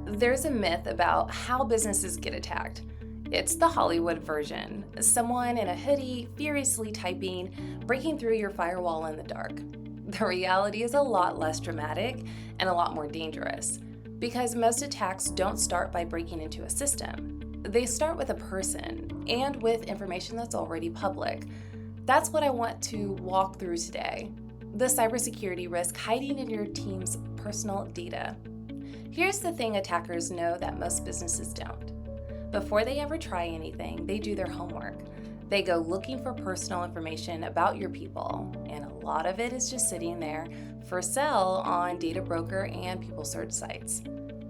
There's a myth about how businesses get attacked. It's the Hollywood version. Someone in a hoodie, furiously typing, breaking through your firewall in the dark. The reality is a lot less dramatic and a lot more dangerous, because most attacks don't start by breaking into a system. They start with a person and with information that's already public. That's what I want to walk through today: the cybersecurity risk hiding in your team's personal data. Here's the thing attackers know that most businesses don't. Before they ever try anything, they do their homework. They go looking for personal information about your people, and a lot of it is just sitting there for sale on data broker and people search sites.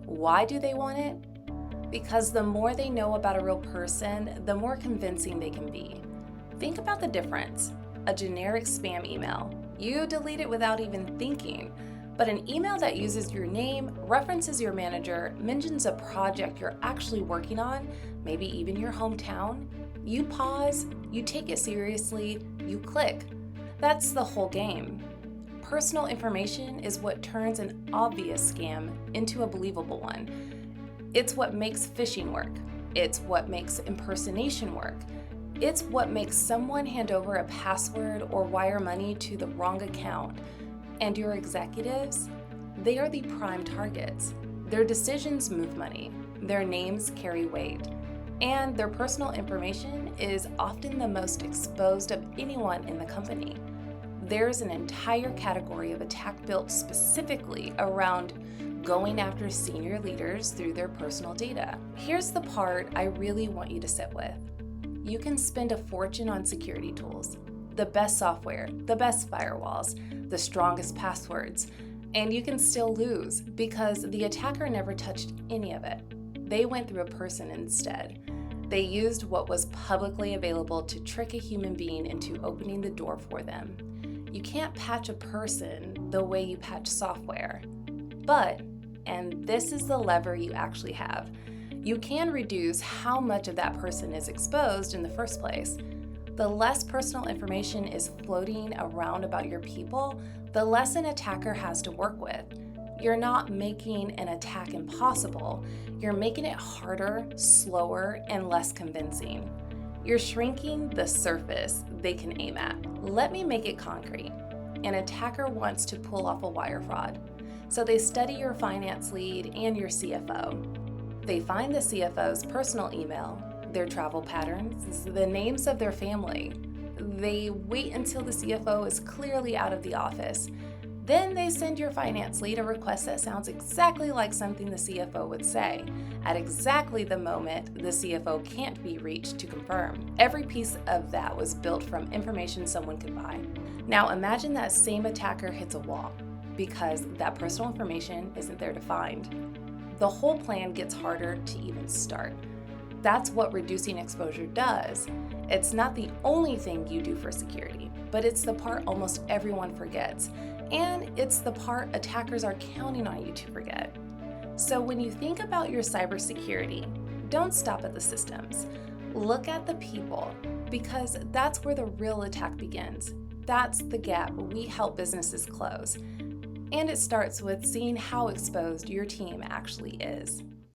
Why do they want it? Because the more they know about a real person, the more convincing they can be. Think about the difference. A generic spam email. You delete it without even thinking. But an email that uses your name, references your manager, mentions a project you're actually working on, maybe even your hometown, you pause, you take it seriously, you click. That's the whole game. Personal information is what turns an obvious scam into a believable one. It's what makes phishing work. It's what makes impersonation work. It's what makes someone hand over a password or wire money to the wrong account. And your executives, they are the prime targets. Their decisions move money, their names carry weight, and their personal information is often the most exposed of anyone in the company. There's an entire category of attack built specifically around going after senior leaders through their personal data. Here's the part I really want you to sit with. You can spend a fortune on security tools, the best software, the best firewalls, the strongest passwords, and you can still lose because the attacker never touched any of it. They went through a person instead. They used what was publicly available to trick a human being into opening the door for them. You can't patch a person the way you patch software. But, and this is the lever you actually have, you can reduce how much of that person is exposed in the first place. The less personal information is floating around about your people, the less an attacker has to work with. You're not making an attack impossible. You're making it harder, slower, and less convincing. You're shrinking the surface they can aim at. Let me make it concrete. An attacker wants to pull off a wire fraud, so they study your finance lead and your CFO. They find the CFO's personal email, their travel patterns, the names of their family. They wait until the CFO is clearly out of the office. Then they send your finance lead a request that sounds exactly like something the CFO would say, at exactly the moment the CFO can't be reached to confirm. Every piece of that was built from information someone could buy. Now imagine that same attacker hits a wall, because that personal information isn't there to find. The whole plan gets harder to even start. That's what reducing exposure does. It's not the only thing you do for security, but it's the part almost everyone forgets. And it's the part attackers are counting on you to forget. So when you think about your cybersecurity, don't stop at the systems. Look at the people, because that's where the real attack begins. That's the gap we help businesses close. And it starts with seeing how exposed your team actually is.